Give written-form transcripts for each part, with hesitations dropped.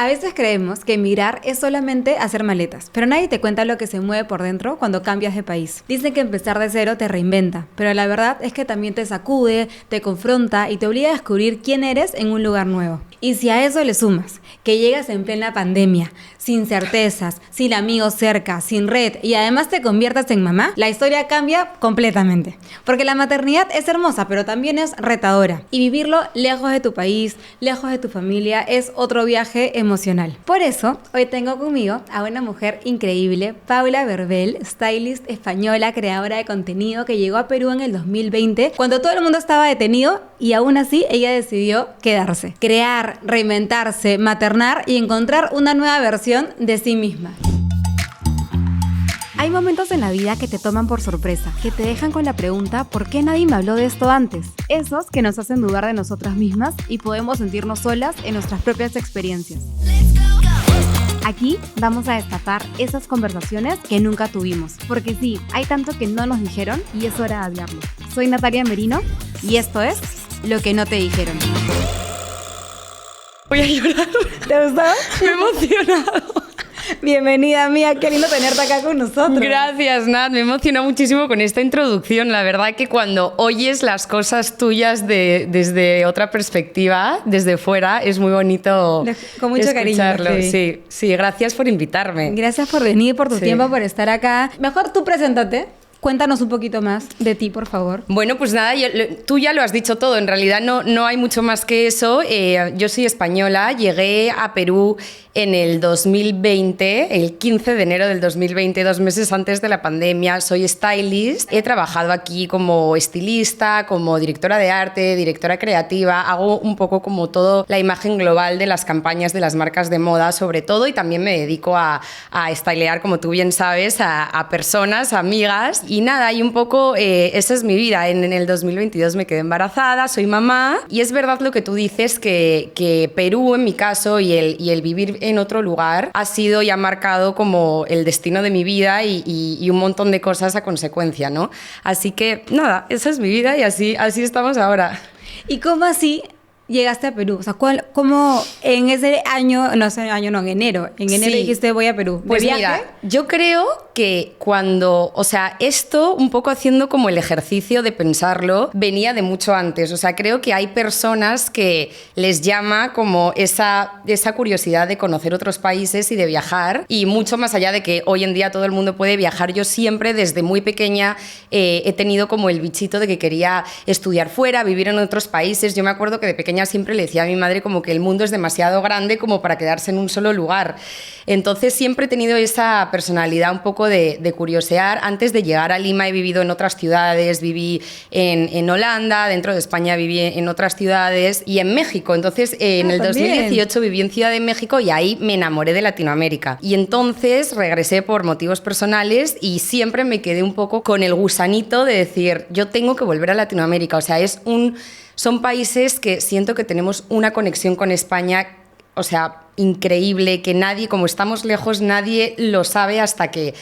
A veces creemos que emigrar es solamente hacer maletas, pero nadie te cuenta lo que se mueve por dentro cuando cambias de país. Dicen que empezar de cero te reinventa, pero la verdad es que también te sacude, te confronta y te obliga a descubrir quién eres en un lugar nuevo. Y si a eso le sumas que llegas en plena pandemia, sin certezas, sin amigos cerca, sin red y además te conviertas en mamá, la historia cambia completamente. Porque la maternidad es hermosa, pero también es retadora. Y vivirlo lejos de tu país, lejos de tu familia, es otro viaje emocional. Por eso, hoy tengo conmigo a una mujer increíble, Paula Verbel, stylist española, creadora de contenido que llegó a Perú en el 2020, cuando todo el mundo estaba detenido y aún así ella decidió quedarse. Crear, reinventarse, maternar y encontrar una nueva versión de sí misma. Hay momentos en la vida que te toman por sorpresa, que te dejan con la pregunta ¿por qué nadie me habló de esto antes? Esos que nos hacen dudar de nosotras mismas y podemos sentirnos solas en nuestras propias experiencias. Aquí vamos a destapar esas conversaciones que nunca tuvimos, porque sí, hay tanto que no nos dijeron y es hora de hablarlo. Soy Natalia Merino y esto es Lo que no te dijeron. Voy a llorar. ¿Te gustó? Me he emocionado. Bienvenida, mía, qué lindo tenerte acá con nosotros. Gracias, Nat. Me emociona muchísimo con esta introducción. La verdad que cuando oyes las cosas tuyas desde otra perspectiva, desde fuera, es muy bonito con mucho escucharlo. Cariño. Sí, gracias por invitarme. Gracias por venir, por tu tiempo, por estar acá. Mejor tú preséntate. Cuéntanos un poquito más de ti, por favor. Bueno, pues nada, tú ya lo has dicho todo. En realidad no hay mucho más que eso. Yo soy española, llegué a Perú en el 2020, el 15 de enero del 2020, 2 meses antes de la pandemia. Soy stylist. He trabajado aquí como estilista, como directora de arte, directora creativa. Hago un poco como todo la imagen global de las campañas de las marcas de moda, sobre todo, y también me dedico a stylear, como tú bien sabes, a personas, a amigas. Y nada, y un poco esa es mi vida. En el 2022 me quedé embarazada, soy mamá, y es verdad lo que tú dices, que Perú, en mi caso, y el vivir en otro lugar ha sido y ha marcado como el destino de mi vida y un montón de cosas a consecuencia, ¿no? Así que nada, esa es mi vida y así estamos ahora. ¿Y cómo así llegaste a Perú? O sea, ¿cómo en ese año, en enero sí. Dijiste voy a Perú? Pues mira, yo creo que cuando, o sea, esto un poco haciendo como el ejercicio de pensarlo, venía de mucho antes. O sea, creo que hay personas que les llama como esa curiosidad de conocer otros países y de viajar, y mucho más allá de que hoy en día todo el mundo puede viajar. Yo siempre desde muy pequeña he tenido como el bichito de que quería estudiar fuera, vivir en otros países. Yo me acuerdo que de pequeña siempre le decía a mi madre como que el mundo es demasiado grande como para quedarse en un solo lugar. Entonces siempre he tenido esa personalidad un poco de curiosear. Antes de llegar a Lima he vivido en otras ciudades, viví en Holanda, dentro de España viví en otras ciudades y en México. Entonces en el 2018 viví en Ciudad de México y ahí me enamoré de Latinoamérica. Y entonces regresé por motivos personales y siempre me quedé un poco con el gusanito de decir, yo tengo que volver a Latinoamérica. O sea, son países que siento que tenemos una conexión con España, o sea, increíble, que nadie, como estamos lejos, nadie lo sabe hasta que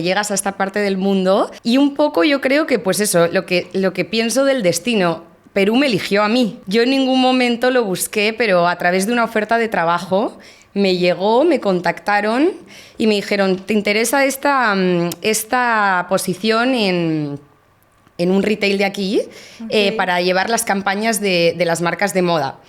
llegas a esta parte del mundo. Y un poco yo creo que, pues eso, lo que pienso del destino, Perú me eligió a mí. Yo en ningún momento lo busqué, pero a través de una oferta de trabajo me llegó, me contactaron y me dijeron, ¿te interesa esta posición en un retail de aquí, okay, para llevar las campañas de las marcas de moda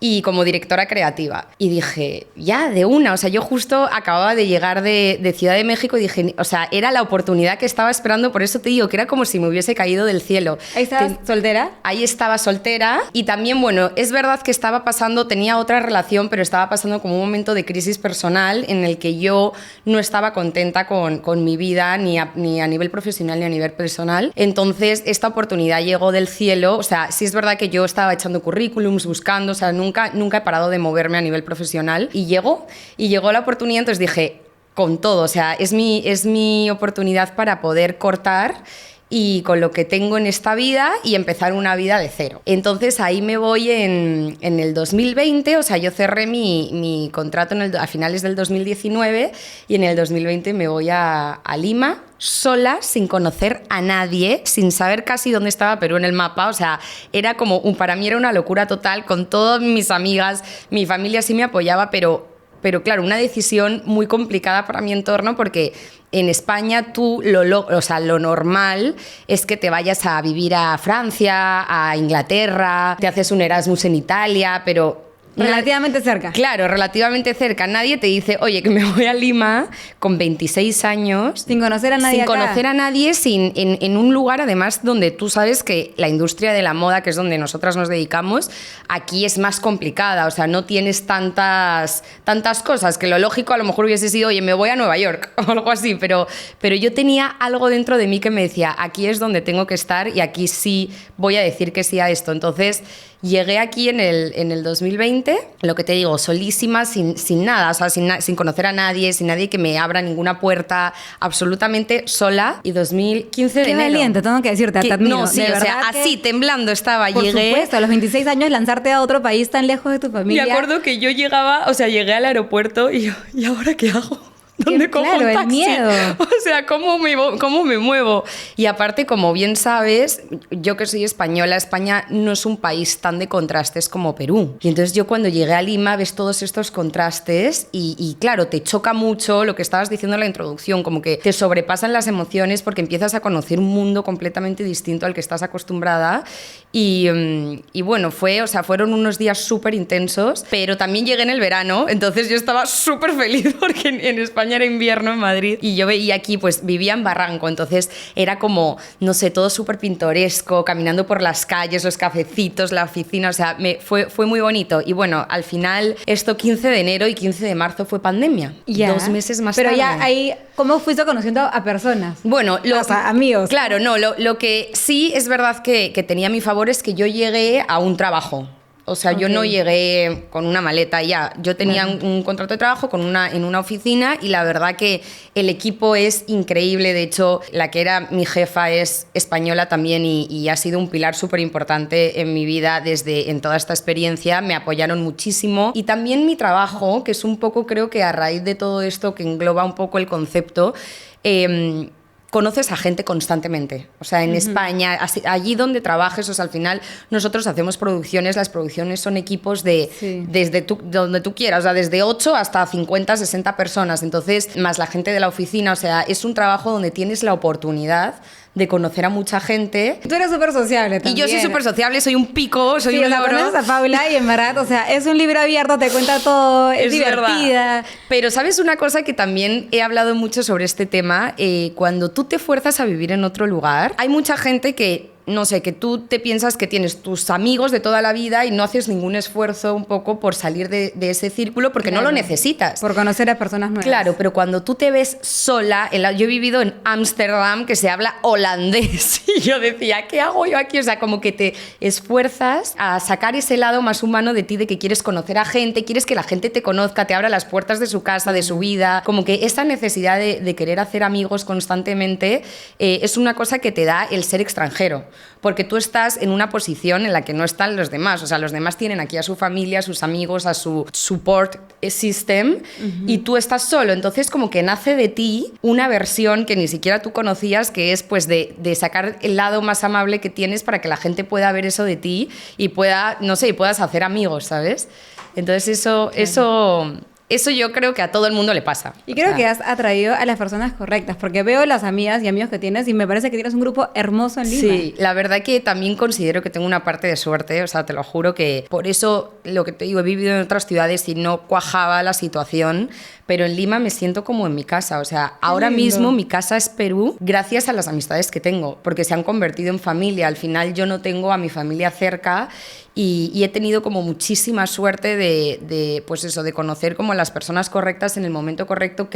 y como directora creativa? Y dije, ya, de una. O sea, yo justo acababa de llegar de Ciudad de México y dije, o sea, era la oportunidad que estaba esperando. Por eso te digo que era como si me hubiese caído del cielo. ¿Ahí estabas soltera? Ahí estaba soltera y también, bueno, es verdad que tenía otra relación, pero estaba pasando como un momento de crisis personal en el que yo no estaba contenta con mi vida, ni a nivel profesional ni a nivel personal. Entonces, esta oportunidad llegó del cielo. O sea, sí es verdad que yo estaba echando currículums, buscando, o sea, nunca he parado de moverme a nivel profesional y llegó la oportunidad. Entonces dije, con todo, o sea, es mi oportunidad para poder cortar y con lo que tengo en esta vida y empezar una vida de cero. Entonces ahí me voy en el 2020, o sea, yo cerré mi contrato a finales del 2019 y en el 2020 me voy a Lima, sola, sin conocer a nadie, sin saber casi dónde estaba Perú en el mapa. O sea, era como, para mí era una locura total, con todas mis amigas, mi familia sí me apoyaba, pero pero claro, una decisión muy complicada para mi entorno porque en España tú o sea, lo normal es que te vayas a vivir a Francia, a Inglaterra, te haces un Erasmus en Italia, pero relativamente cerca. Claro, relativamente cerca. Nadie te dice, oye, que me voy a Lima con 26 años. Sin conocer a nadie Sin acá. conocer a nadie, en un lugar además donde tú sabes que la industria de la moda, que es donde nosotras nos dedicamos, aquí es más complicada. O sea, no tienes tantas cosas, que lo lógico a lo mejor hubiese sido, oye, me voy a Nueva York o algo así, pero yo tenía algo dentro de mí que me decía, aquí es donde tengo que estar y aquí sí voy a decir que sí a esto. Entonces, llegué aquí en el 2020, lo que te digo, solísima, sin nada, o sea, sin conocer a nadie, sin nadie que me abra ninguna puerta, absolutamente sola. Y 2015 de Qué enero. valiente, tengo que decirte, te admiro. No, sí, de o sea, verdad que, así, temblando estaba, por llegué. supuesto, a los 26 años lanzarte a otro país tan lejos de tu familia. Me acuerdo que yo llegaba, o sea, llegué al aeropuerto y yo, ¿y ahora qué hago? ¿Dónde cojo claro, un el taxi? miedo. O sea, ¿cómo me muevo? Y aparte, como bien sabes, yo que soy española, España no es un país tan de contrastes como Perú. Y entonces yo cuando llegué a Lima ves todos estos contrastes y claro, te choca mucho lo que estabas diciendo en la introducción, como que te sobrepasan las emociones porque empiezas a conocer un mundo completamente distinto al que estás acostumbrada. Y bueno, fueron unos días súper intensos, pero también llegué en el verano, entonces yo estaba súper feliz porque en España era invierno en Madrid y yo veía aquí, pues vivía en Barranco, entonces era como, no sé, todo súper pintoresco, caminando por las calles, los cafecitos, la oficina, o sea, fue muy bonito. Y bueno, al final, esto 15 de enero y 15 de marzo fue pandemia, Ya. 2 meses más Pero tarde. ya ahí, ¿cómo fuiste conociendo a personas? Bueno, O sea, amigos. Claro, no, lo que sí es verdad que tenía a mi favor es que yo llegué a un trabajo. O sea, yo no llegué con una maleta ya. Yo tenía un contrato de trabajo en una oficina y la verdad que el equipo es increíble. De hecho, la que era mi jefa es española también y ha sido un pilar súper importante en mi vida en toda esta experiencia. Me apoyaron muchísimo. Y también mi trabajo, que es un poco, creo que a raíz de todo esto que engloba un poco el concepto, conoces a gente constantemente. O sea, en España, allí donde trabajes, o sea, al final nosotros hacemos producciones, las producciones son equipos desde donde tú quieras, o sea, desde 8 hasta 50, 60 personas. Entonces, más la gente de la oficina, o sea, es un trabajo donde tienes la oportunidad de conocer a mucha gente. Tú eres súper sociable también. Y yo soy súper sociable, soy un pico, soy un loro. Conoces a Paula y en verdad, o sea, es un libro abierto, te cuenta todo, es divertida. Verdad. Pero ¿sabes una cosa que también he hablado mucho sobre este tema? Cuando tú te fuerzas a vivir en otro lugar, hay mucha gente que no sé, que tú te piensas que tienes tus amigos de toda la vida y no haces ningún esfuerzo un poco por salir de ese círculo porque no lo necesitas. Por conocer a personas nuevas. Claro, pero cuando tú te ves sola, yo he vivido en Ámsterdam, que se habla holandés, y yo decía, ¿qué hago yo aquí? O sea, como que te esfuerzas a sacar ese lado más humano de ti, de que quieres conocer a gente, quieres que la gente te conozca, te abra las puertas de su casa, de su vida, como que esa necesidad de querer hacer amigos constantemente es una cosa que te da el ser extranjero. Porque tú estás en una posición en la que no están los demás. O sea, los demás tienen aquí a su familia, a sus amigos, a su support system, y tú estás solo. Entonces, como que nace de ti una versión que ni siquiera tú conocías, que es pues de sacar el lado más amable que tienes para que la gente pueda ver eso de ti y pueda, no sé, y puedas hacer amigos, ¿sabes? Entonces, eso yo creo que a todo el mundo le pasa. Y creo que has atraído a las personas correctas, porque veo las amigas y amigos que tienes y me parece que tienes un grupo hermoso en Lima. Sí, la verdad que también considero que tengo una parte de suerte, o sea, te lo juro que por eso, lo que te digo, he vivido en otras ciudades y no cuajaba la situación, pero en Lima me siento como en mi casa, o sea, ahora mismo mi casa es Perú gracias a las amistades que tengo, porque se han convertido en familia. Al final yo no tengo a mi familia cerca y he tenido como muchísima suerte pues eso, de conocer como las personas correctas en el momento correcto.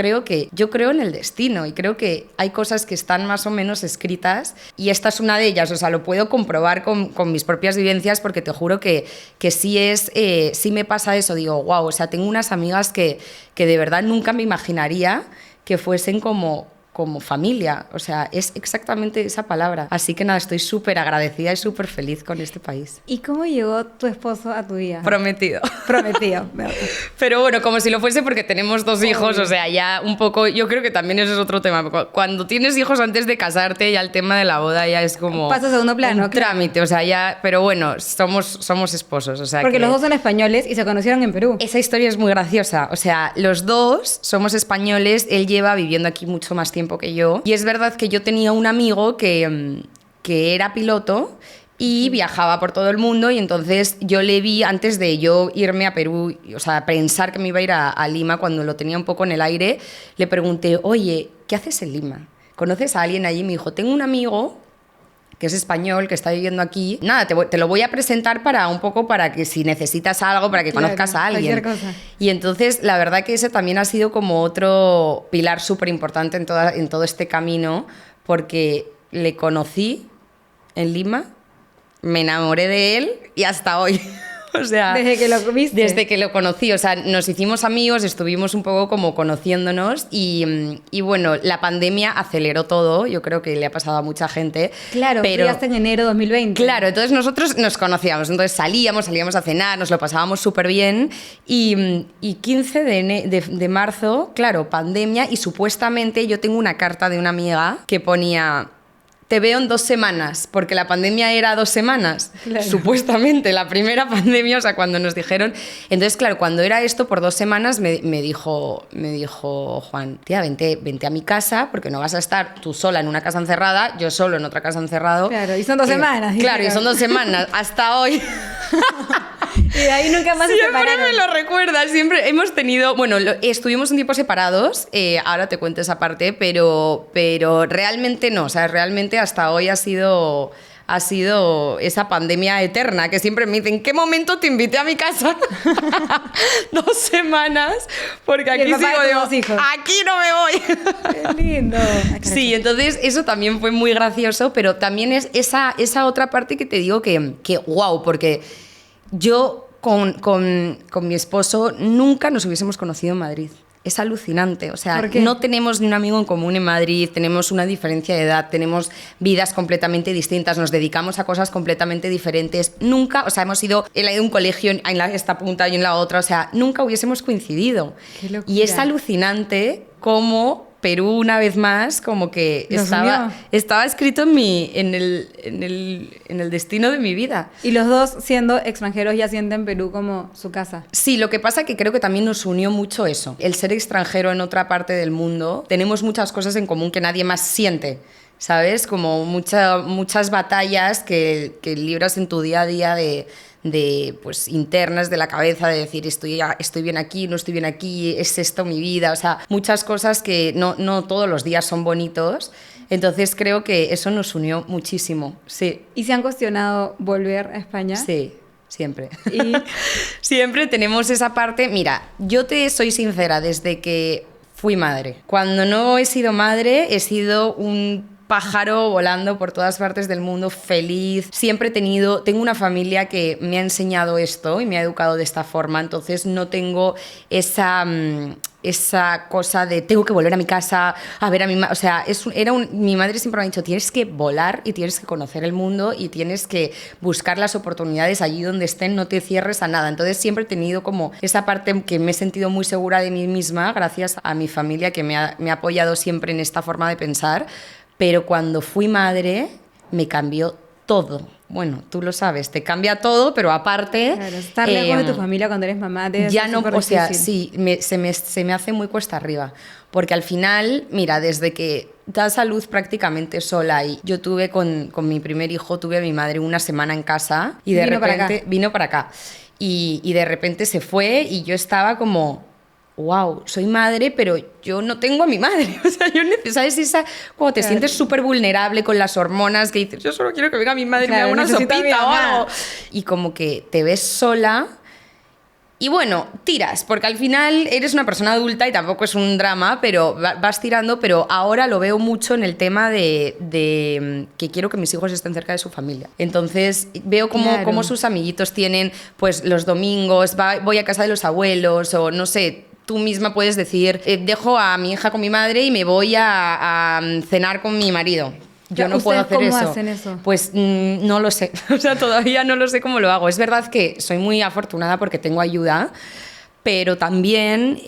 Yo creo en el destino y creo que hay cosas que están más o menos escritas y esta es una de ellas, o sea, lo puedo comprobar con mis propias vivencias porque te juro que sí me pasa eso, digo, wow, o sea, tengo unas amigas que de verdad nunca me imaginaría que fuesen como como familia, o sea, es exactamente esa palabra. Así que nada, estoy súper agradecida y súper feliz con este país. ¿Y cómo llegó tu esposo a tu vida? Prometido. Prometido. Pero bueno, como si lo fuese porque tenemos 2 hijos, o sea, ya un poco, yo creo que también eso es otro tema. Cuando tienes hijos antes de casarte, ya el tema de la boda ya es como... Pasa a segundo plano, un trámite, o sea, ya, pero bueno, somos esposos, o sea porque que... los dos son españoles y se conocieron en Perú. Esa historia es muy graciosa, o sea, los dos somos españoles, él lleva viviendo aquí mucho más tiempo que yo, y es verdad que yo tenía un amigo que era piloto y viajaba por todo el mundo, y entonces yo le vi antes de yo irme a Perú, o sea, pensar que me iba a ir a Lima, cuando lo tenía un poco en el aire, le pregunté, oye, ¿qué haces en Lima? ¿Conoces a alguien allí? Me dijo, tengo un amigo que es español, que está viviendo aquí. Nada, te lo voy a presentar para un poco, para que si necesitas algo, para que conozcas a alguien. Cosa. Y entonces, la verdad que ese también ha sido como otro pilar súper importante en todo este camino, porque le conocí en Lima, me enamoré de él y hasta hoy. O sea, desde que lo viste. Desde que lo conocí, o sea, nos hicimos amigos, estuvimos un poco como conociéndonos y bueno, la pandemia aceleró todo, yo creo que le ha pasado a mucha gente. Claro, pero hasta en enero de 2020. Claro, entonces nosotros nos conocíamos, entonces salíamos a cenar, nos lo pasábamos súper bien y 15 de marzo, claro, pandemia, y supuestamente yo tengo una carta de una amiga que ponía... Te veo en 2 semanas, porque la pandemia era 2 semanas, claro. Supuestamente, la primera pandemia, o sea, cuando nos dijeron... Entonces, claro, cuando era esto, por 2 semanas, me dijo Juan, tía, vente a mi casa, porque no vas a estar tú sola en una casa encerrada, yo solo en otra casa encerrado. Claro, y son 2 semanas. Claro, y son 2 semanas, hasta hoy... Y de ahí nunca más se separaron. Siempre me lo recuerda, siempre hemos tenido... Bueno, estuvimos un tiempo separados, ahora te cuento esa parte, pero realmente no, o sea, realmente hasta hoy ha sido esa pandemia eterna, que siempre me dicen, ¿en qué momento te invité a mi casa? 2 semanas, porque aquí sigo, digo, aquí no me voy. Qué lindo. Sí, entonces eso también fue muy gracioso, pero también es esa otra parte que te digo que wow, porque yo con mi esposo nunca nos hubiésemos conocido en Madrid. Es alucinante, o sea, no tenemos ni un amigo en común en Madrid, tenemos una diferencia de edad, tenemos vidas completamente distintas, nos dedicamos a cosas completamente diferentes, nunca, o sea, él ha ido a un colegio en esta punta y en la otra, o sea, nunca hubiésemos coincidido. Qué locura. Y es alucinante cómo Perú, una vez más, como que estaba escrito en el destino de mi vida. Y los dos, siendo extranjeros, ya sienten Perú como su casa. Sí, lo que pasa es que creo que también nos unió mucho eso. El ser extranjero en otra parte del mundo, tenemos muchas cosas en común que nadie más siente, ¿sabes? Como muchas batallas que libras en tu día a día de pues internas de la cabeza, de decir estoy bien aquí, no estoy bien aquí, es esto mi vida, o sea, muchas cosas que no todos los días son bonitos. Entonces creo que eso nos unió muchísimo, sí. ¿Y se han cuestionado volver a España? Sí, siempre. ¿Y? Siempre tenemos esa parte. Mira, yo te soy sincera, desde que fui madre. Cuando no he sido madre, he sido un pájaro volando por todas partes del mundo, feliz. Siempre tengo una familia que me ha enseñado esto y me ha educado de esta forma, entonces no tengo esa cosa de tengo que volver a mi casa a ver a mi madre. O sea, mi madre siempre me ha dicho, tienes que volar y tienes que conocer el mundo y tienes que buscar las oportunidades allí donde estén, no te cierres a nada. Entonces siempre he tenido como esa parte que me he sentido muy segura de mí misma gracias a mi familia, que me ha apoyado siempre en esta forma de pensar. Pero cuando fui madre me cambió todo. Bueno, tú lo sabes, te cambia todo, pero aparte... Claro, estar lejos de tu familia cuando eres mamá ya no, o sea, sí, se me hace muy cuesta arriba. Porque al final, mira, desde que das a luz prácticamente sola, y yo tuve con mi primer hijo, tuve a mi madre una semana en casa y de repente vino para acá. Y de repente se fue y yo estaba como... wow, soy madre, pero yo no tengo a mi madre. O sea, ¿sabes? Cuando te sientes súper vulnerable con las hormonas, que dices, yo solo quiero que venga mi madre y me haga una sopita o algo. Y como que te ves sola y bueno, tiras, porque al final eres una persona adulta y tampoco es un drama, pero vas tirando, pero ahora lo veo mucho en el tema de que quiero que mis hijos estén cerca de su familia. Entonces veo cómo sus amiguitos tienen, pues los domingos, voy a casa de los abuelos o no sé, tú misma puedes decir, dejo a mi hija con mi madre y me voy a cenar con mi marido. Yo no puedo hacer eso. ¿Cómo hacen eso? Pues no lo sé, o sea, todavía no lo sé cómo lo hago. Es verdad que soy muy afortunada porque tengo ayuda, pero también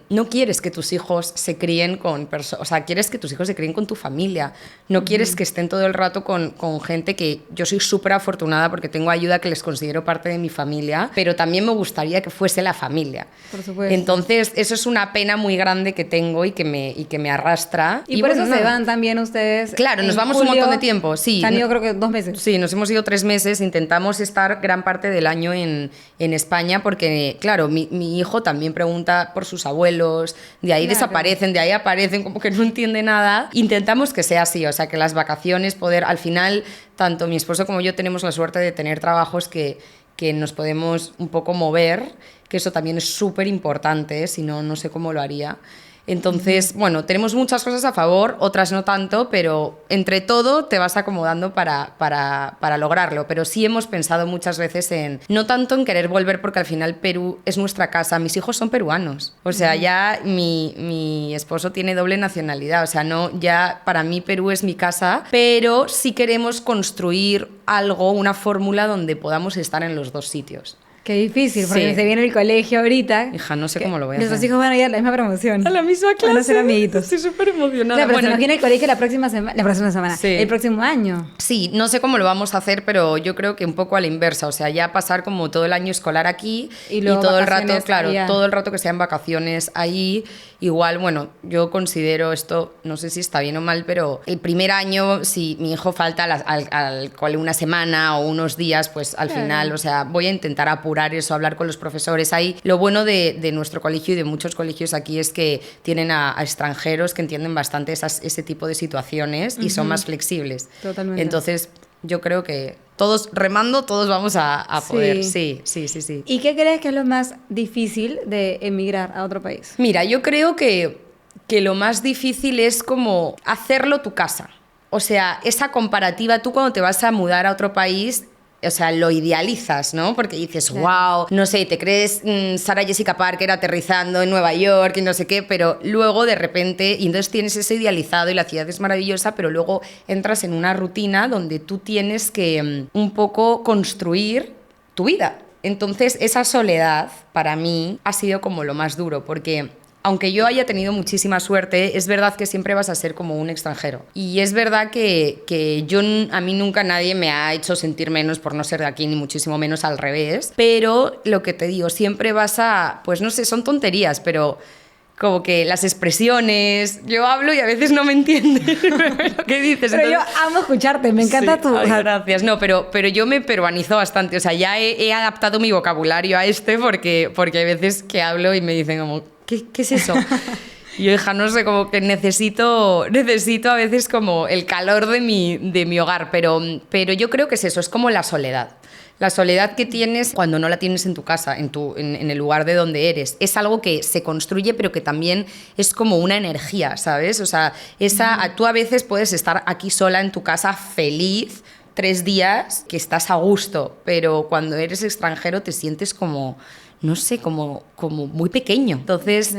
no quieres que tus hijos se críen con personas, o sea, quieres que tus hijos se críen con tu familia, no quieres que estén todo el rato con gente que yo soy súper afortunada porque tengo ayuda que les considero parte de mi familia, pero también me gustaría que fuese la familia. Por supuesto. Entonces, eso es una pena muy grande que tengo y que me arrastra. Y por eso se van también ustedes. Claro, nos vamos un montón de tiempo, sí. Se han ido creo que 2 meses. Sí, nos hemos ido 3 meses, intentamos estar gran parte del año en España porque, claro, mi hijo también pregunta por sus abuelos, de ahí desaparecen, de ahí aparecen, como que no entiende nada. Intentamos que sea así, o sea, que las vacaciones, al final, tanto mi esposo como yo tenemos la suerte de tener trabajos que nos podemos un poco mover, que eso también es súper importante, si no, no sé cómo lo haría. Entonces, bueno, tenemos muchas cosas a favor, otras no tanto, pero entre todo te vas acomodando para lograrlo. Pero sí hemos pensado muchas veces no tanto en querer volver, porque al final Perú es nuestra casa. Mis hijos son peruanos, o sea, ya mi esposo tiene doble nacionalidad, o sea, no, ya para mí Perú es mi casa, pero sí queremos construir algo, una fórmula donde podamos estar en los 2 sitios. Qué difícil, porque se viene el colegio ahorita. Hija, no sé cómo lo voy a hacer. Nuestros hijos van a ir a la misma promoción. A la misma clase. Van a ser amiguitos. Estoy súper emocionada. Claro, pero se nos viene el colegio la próxima semana, sí. El próximo año. Sí, no sé cómo lo vamos a hacer, pero yo creo que un poco a la inversa. O sea, ya pasar como todo el año escolar aquí y todo el rato, claro, todo el rato que sean vacaciones ahí. Igual, bueno, yo considero esto, no sé si está bien o mal, pero el primer año, si mi hijo falta al cole una semana o unos días, pues al final, o sea, voy a intentar apurar eso, hablar con los profesores. Ahí, lo bueno de nuestro colegio y de muchos colegios aquí es que tienen a extranjeros que entienden bastante ese tipo de situaciones y son más flexibles. Totalmente. Entonces, yo creo que todos remando, todos vamos a poder. Sí. ¿Y qué crees que es lo más difícil de emigrar a otro país? Mira, yo creo que lo más difícil es como hacerlo tu casa. O sea, esa comparativa, tú cuando te vas a mudar a otro país, o sea, lo idealizas, ¿no? Porque dices, wow, no sé, te crees Sarah Jessica Parker aterrizando en Nueva York y no sé qué, pero luego de repente, y entonces tienes ese idealizado y la ciudad es maravillosa, pero luego entras en una rutina donde tú tienes que un poco construir tu vida. Entonces, esa soledad para mí ha sido como lo más duro, porque aunque yo haya tenido muchísima suerte, es verdad que siempre vas a ser como un extranjero. Y es verdad que a mí nunca nadie me ha hecho sentir menos por no ser de aquí, ni muchísimo menos al revés. Pero lo que te digo, siempre vas a, pues no sé, son tonterías, pero como que las expresiones, yo hablo y a veces no me entiendes lo que dices. Pero yo amo escucharte, me encanta tu... Ay, gracias. No, pero yo me peruanizo bastante, o sea, ya he adaptado mi vocabulario a porque hay veces que hablo y me dicen como, ¿qué es eso? Y yo, hija, no sé, como que necesito a veces como el calor de mi hogar, pero yo creo que es eso, es como la soledad. La soledad que tienes cuando no la tienes en tu casa, en el lugar de donde eres. Es algo que se construye, pero que también es como una energía, ¿sabes? O sea, tú a veces puedes estar aquí sola en tu casa feliz 3 días, que estás a gusto, pero cuando eres extranjero te sientes como, no sé, como muy pequeño. Entonces,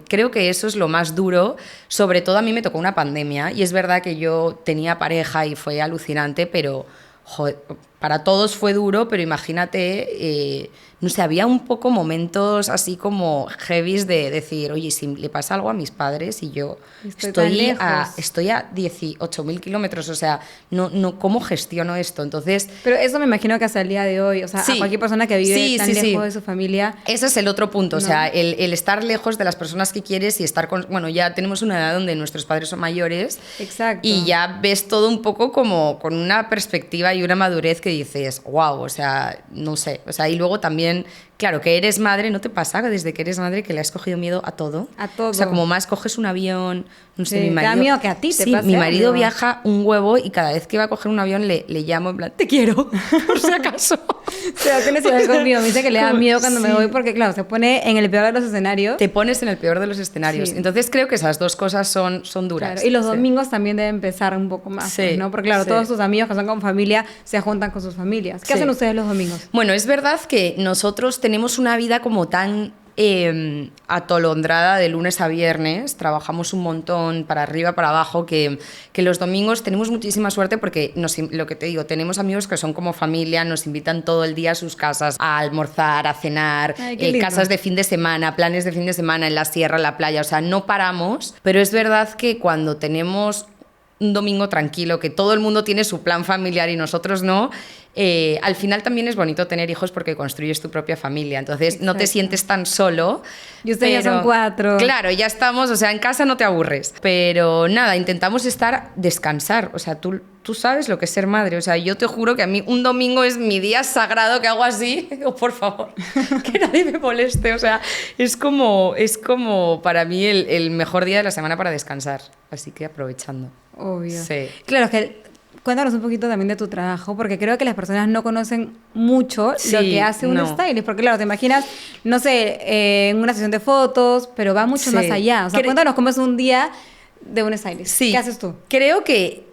creo que eso es lo más duro. Sobre todo a mí me tocó una pandemia y es verdad que yo tenía pareja y fue alucinante, pero joder, para todos fue duro, pero imagínate, no sé, había un poco momentos así como heavies de decir, oye, si le pasa algo a mis padres y yo estoy a 18.000 kilómetros, o sea, no, ¿cómo gestiono esto? Entonces... Pero eso me imagino que hasta el día de hoy, o sea, a cualquier persona que vive tan lejos de su familia... Ese es el otro punto, o sea, el estar lejos de las personas que quieres y estar con... Bueno, ya tenemos una edad donde nuestros padres son mayores. Exacto. Y ya ves todo un poco como con una perspectiva y una madurez que dices, wow, o sea, no sé, o sea, y luego también, claro, que eres madre, ¿no te pasa desde que eres madre que le has cogido miedo a todo? A todo. O sea, como más coges un avión, no sé, mi marido... Te da miedo que a ti te pase mi marido algo. Viaja un huevo y cada vez que va a coger un avión le llamo en plan, te quiero, por si acaso. Tienes que ver conmigo, me dice que le da miedo cuando me voy porque, claro, se pone en el peor de los escenarios. Te pones en el peor de los escenarios. Sí. Entonces creo que esas dos cosas son duras. Claro. Y los domingos también deben pesar un poco más, pues, ¿no? Porque claro, todos tus amigos que son con familia se juntan con sus familias. ¿Qué hacen ustedes los domingos? Bueno, es verdad que nosotros tenemos una vida como tan atolondrada de lunes a viernes, trabajamos un montón para arriba, para abajo, que los domingos tenemos muchísima suerte porque, lo que te digo, tenemos amigos que son como familia, nos invitan todo el día a sus casas a almorzar, a cenar, casas de fin de semana, planes de fin de semana en la sierra, en la playa, o sea, no paramos, pero es verdad que cuando tenemos un domingo tranquilo, que todo el mundo tiene su plan familiar y nosotros no, al final también es bonito tener hijos porque construyes tu propia familia, entonces Exacto. No te sientes tan solo. Y ustedes ya son 4. Claro, ya estamos, o sea, en casa no te aburres, pero nada, intentamos descansar, o sea, tú sabes lo que es ser madre, o sea, yo te juro que a mí un domingo es mi día sagrado, que hago así, digo, por favor, que nadie me moleste, o sea, es como para mí el mejor día de la semana para descansar, así que aprovechando. Obvio. Sí. Claro, es que cuéntanos un poquito también de tu trabajo, porque creo que las personas no conocen mucho lo que hace un stylist, porque claro, te imaginas, no sé, en una sesión de fotos, pero va mucho más allá. O sea, cuéntanos cómo es un día de un stylist. Sí. ¿Qué haces tú? Creo que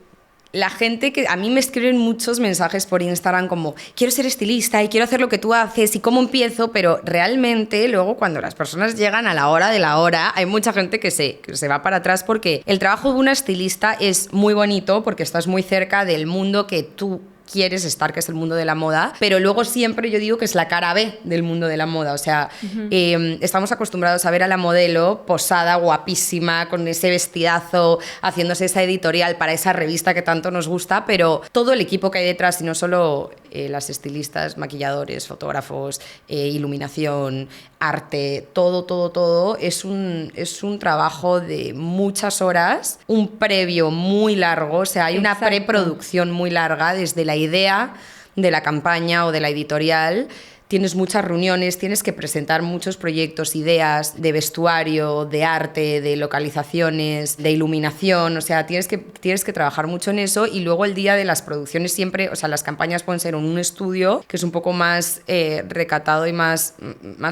la gente que a mí me escriben muchos mensajes por Instagram como quiero ser estilista y quiero hacer lo que tú haces y cómo empiezo, pero realmente luego cuando las personas llegan a la hora de la hora hay mucha gente que se va para atrás porque el trabajo de una estilista es muy bonito porque estás muy cerca del mundo que tú quieres estar, que es el mundo de la moda, pero luego siempre yo digo que es la cara B del mundo de la moda, o sea, estamos acostumbrados a ver a la modelo posada, guapísima, con ese vestidazo, haciéndose esa editorial para esa revista que tanto nos gusta, pero todo el equipo que hay detrás, y no solo las estilistas, maquilladores, fotógrafos, iluminación, arte, todo, es un trabajo de muchas horas, un previo muy largo, o sea, hay una preproducción muy larga desde la idea de la campaña o de la editorial. Tienes muchas reuniones, tienes que presentar muchos proyectos, ideas de vestuario, de arte, de localizaciones, de iluminación, o sea, tienes que trabajar mucho en eso y luego el día de las producciones siempre, o sea, las campañas pueden ser en un estudio, que es un poco más recatado y más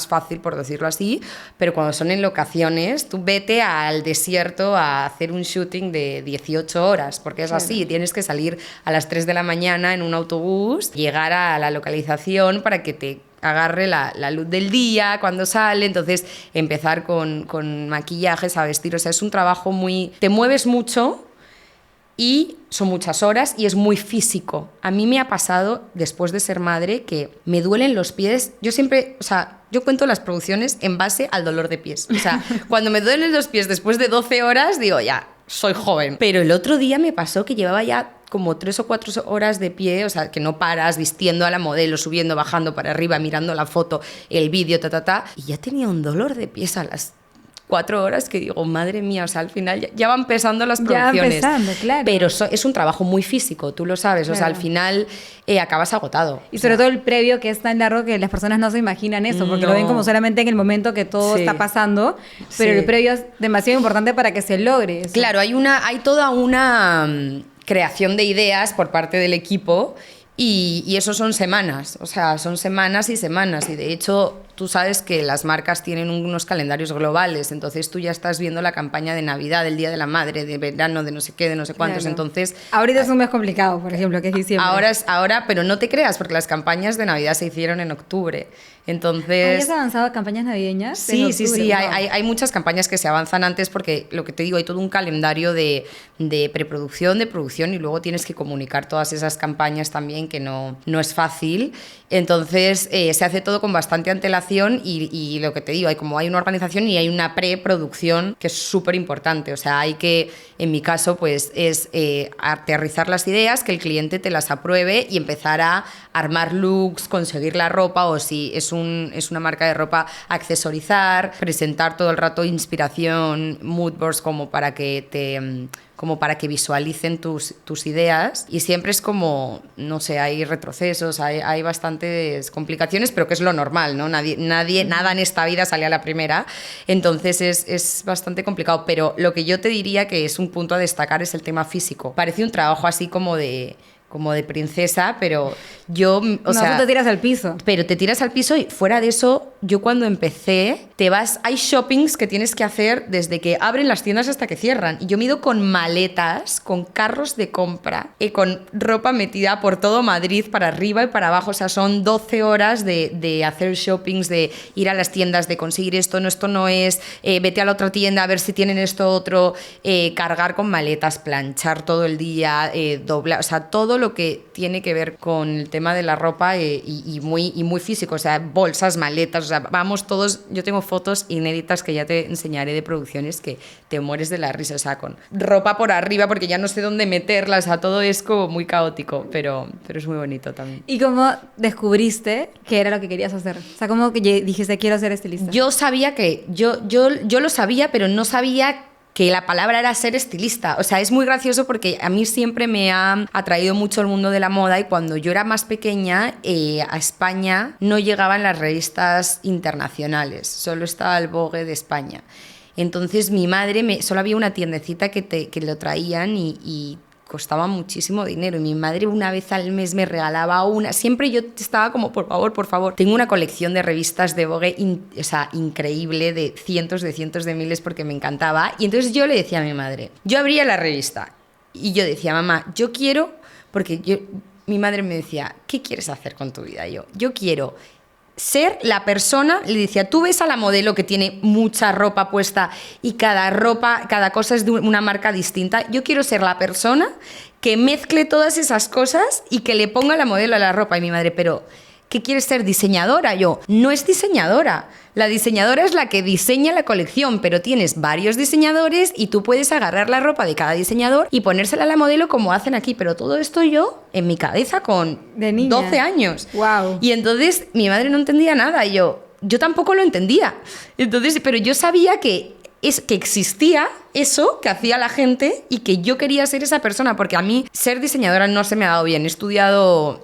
fácil, por decirlo así, pero cuando son en locaciones, tú vete al desierto a hacer un shooting de 18 horas, porque es así, tienes que salir a las 3 de la mañana en un autobús, llegar a la localización para que te agarre la luz del día cuando sale, entonces empezar con maquillajes a vestir, o sea, es un trabajo te mueves mucho y son muchas horas y es muy físico. A mí me ha pasado, después de ser madre, que me duelen los pies, yo cuento las producciones en base al dolor de pies, o sea, cuando me duelen los pies después de 12 horas, digo, ya, soy joven. Pero el otro día me pasó que llevaba ya como 3 o 4 horas de pie, o sea, que no paras vistiendo a la modelo, subiendo, bajando para arriba, mirando la foto, el vídeo, y ya tenía un dolor de pies a las 4 horas que digo, madre mía, o sea, al final ya van pesando las producciones. Ya van pesando, claro. Pero es un trabajo muy físico, tú lo sabes, claro. O sea, al final acabas agotado. Y sobre todo el previo, que es tan largo que las personas no se imaginan eso, porque lo ven como solamente en el momento que todo está pasando, pero el previo es demasiado importante para que se logre eso. Claro, hay toda una creación de ideas por parte del equipo y eso son semanas, o sea, son semanas y semanas, y de hecho tú sabes que las marcas tienen unos calendarios globales, entonces tú ya estás viendo la campaña de Navidad, del Día de la Madre, de verano, de no sé qué, de no sé cuántos, claro. Entonces... Ahorita es un mes complicado, por ejemplo, que es diciembre. Ahora, pero no te creas, porque las campañas de Navidad se hicieron en octubre, entonces... ¿Has avanzado a campañas navideñas? Sí, hay muchas campañas que se avanzan antes porque, lo que te digo, hay todo un calendario de preproducción, de producción, y luego tienes que comunicar todas esas campañas también, que no es fácil. Entonces se hace todo con bastante antelación y lo que te digo, hay una organización y hay una preproducción que es súper importante. O sea, hay que, en mi caso, pues es aterrizar las ideas, que el cliente te las apruebe y empezar a armar looks, conseguir la ropa, o si es una marca de ropa, accesorizar, presentar todo el rato inspiración, mood boards como para que visualicen tus ideas, y siempre es como, no sé, hay retrocesos, hay bastantes complicaciones, pero que es lo normal, ¿no? Nada en esta vida sale a la primera, entonces es bastante complicado, pero lo que yo te diría que es un punto a destacar es el tema físico. Parece un trabajo así como de princesa, pero yo... tú te tiras al piso. Pero te tiras al piso y fuera de eso, yo cuando empecé te vas, hay shoppings que tienes que hacer desde que abren las tiendas hasta que cierran. Y yo me he ido con maletas, con carros de compra, con ropa metida por todo Madrid, para arriba y para abajo. O sea, son 12 horas de hacer shoppings, de ir a las tiendas, de conseguir esto no es, vete a la otra tienda a ver si tienen esto otro, cargar con maletas, planchar todo el día, doblar, o sea, todo lo que tiene que ver con el tema de la ropa y muy físico, o sea, bolsas, maletas, o sea, vamos todos, yo tengo fotos inéditas que ya te enseñaré de producciones que te mueres de la risa, o sea, con ropa por arriba porque ya no sé dónde meterla, o sea, todo es como muy caótico, pero es muy bonito también. ¿Y cómo descubriste qué era lo que querías hacer? O sea, ¿cómo que dijiste quiero ser estilista? Yo sabía que, yo lo sabía, pero no sabía que la palabra era ser estilista. O sea, es muy gracioso porque a mí siempre me ha atraído mucho el mundo de la moda y cuando yo era más pequeña, a España no llegaban las revistas internacionales, solo estaba el Vogue de España. Entonces mi madre, solo había una tiendecita que lo traían y costaba muchísimo dinero y mi madre una vez al mes me regalaba una, siempre yo estaba como por favor, tengo una colección de revistas de Vogue o sea, increíble, de cientos de miles porque me encantaba y entonces yo le decía a mi madre, yo abría la revista y yo decía, mamá, yo quiero, porque mi madre me decía, ¿qué quieres hacer con tu vida? Yo quiero ser la persona, le decía, tú ves a la modelo que tiene mucha ropa puesta y cada cosa es de una marca distinta, yo quiero ser la persona que mezcle todas esas cosas y que le ponga la modelo a la ropa. Y mi madre, pero ¿qué quieres ser? ¿Diseñadora? Yo, no es diseñadora. La diseñadora es la que diseña la colección, pero tienes varios diseñadores y tú puedes agarrar la ropa de cada diseñador y ponérsela a la modelo como hacen aquí. Pero todo esto yo, en mi cabeza, con de niña. 12 años. Wow. Y entonces mi madre no entendía nada y yo tampoco lo entendía. Entonces, pero yo sabía que existía eso que hacía la gente y que yo quería ser esa persona, porque a mí ser diseñadora no se me ha dado bien.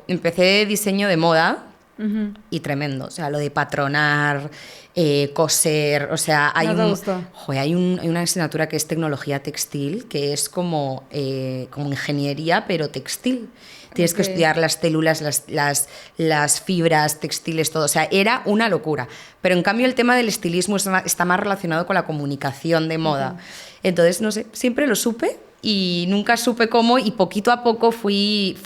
Empecé diseño de moda. Uh-huh. Y tremendo, o sea, lo de patronar, coser, o sea, hay una asignatura que es tecnología textil, que es como ingeniería, pero textil. Tienes que estudiar las células, las fibras textiles, todo. O sea, era una locura. Pero en cambio el tema del estilismo está más relacionado con la comunicación de moda. Uh-huh. Entonces, no sé, siempre lo supe. Y nunca supe cómo y poquito a poco fui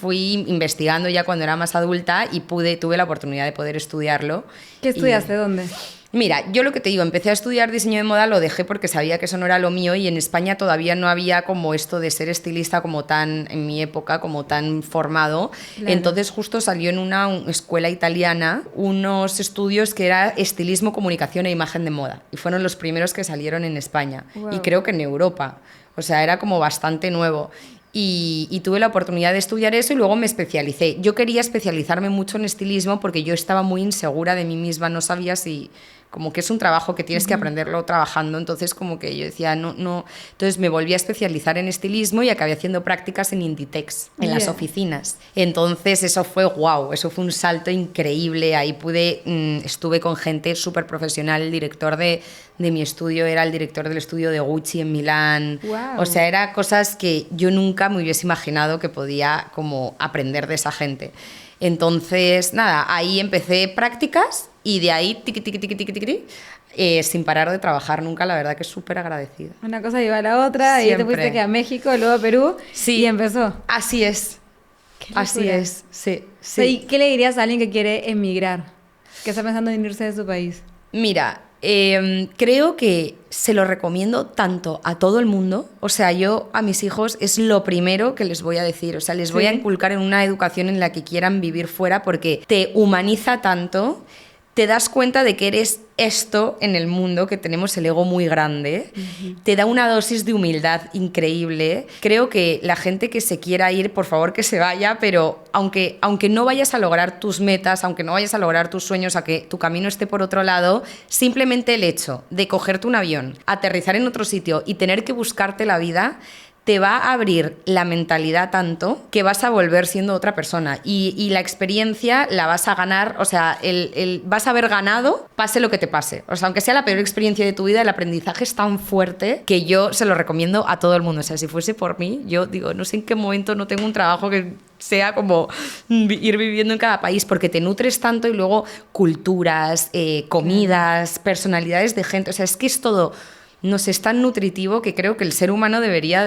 investigando ya cuando era más adulta y tuve la oportunidad de poder estudiarlo. ¿Qué estudiaste? ¿Dónde? Mira, yo lo que te digo, empecé a estudiar diseño de moda, lo dejé porque sabía que eso no era lo mío y en España todavía no había como esto de ser estilista como tan, en mi época, como tan formado. Claro. Entonces justo salió en una escuela italiana unos estudios que era estilismo, comunicación e imagen de moda y fueron los primeros que salieron en España. Wow. Y creo que en Europa. O sea, era como bastante nuevo. Y tuve la oportunidad de estudiar eso y luego me especialicé. Yo quería especializarme mucho en estilismo porque yo estaba muy insegura de mí misma, no sabía si... como que es un trabajo que tienes que aprenderlo trabajando, entonces como que yo decía, no. Entonces me volví a especializar en estilismo y acabé haciendo prácticas en Inditex, en las oficinas. Entonces eso fue wow, eso fue un salto increíble, ahí estuve con gente súper profesional, el director de mi estudio era el director del estudio de Gucci en Milán, wow. O sea, eran cosas que yo nunca me hubiese imaginado que podía como aprender de esa gente. Entonces, nada, ahí empecé prácticas y de ahí, sin parar de trabajar nunca, la verdad que es súper agradecida. Una cosa lleva a la otra, siempre. Y te fuiste que a México, luego a Perú, sí. Y empezó. Así es, así es, sí. ¿Y qué le dirías a alguien que quiere emigrar, que está pensando en irse de su país? Mira, creo que se lo recomiendo tanto a todo el mundo, o sea, yo a mis hijos es lo primero que les voy a decir, o sea, les voy a inculcar en una educación en la que quieran vivir fuera porque te humaniza tanto, te das cuenta de que eres esto en el mundo, que tenemos el ego muy grande, te da una dosis de humildad increíble. Creo que la gente que se quiera ir, por favor que se vaya, pero aunque no vayas a lograr tus metas, aunque no vayas a lograr tus sueños, a que tu camino esté por otro lado, simplemente el hecho de cogerte un avión, aterrizar en otro sitio y tener que buscarte la vida, te va a abrir la mentalidad tanto que vas a volver siendo otra persona y la experiencia la vas a ganar, o sea, vas a haber ganado pase lo que te pase. O sea, aunque sea la peor experiencia de tu vida, el aprendizaje es tan fuerte que yo se lo recomiendo a todo el mundo. O sea, si fuese por mí, yo digo, no sé en qué momento no tengo un trabajo que sea como ir viviendo en cada país, porque te nutres tanto y luego culturas, comidas, personalidades de gente, o sea, es que es todo... No sé, es tan nutritivo que creo que el ser humano debería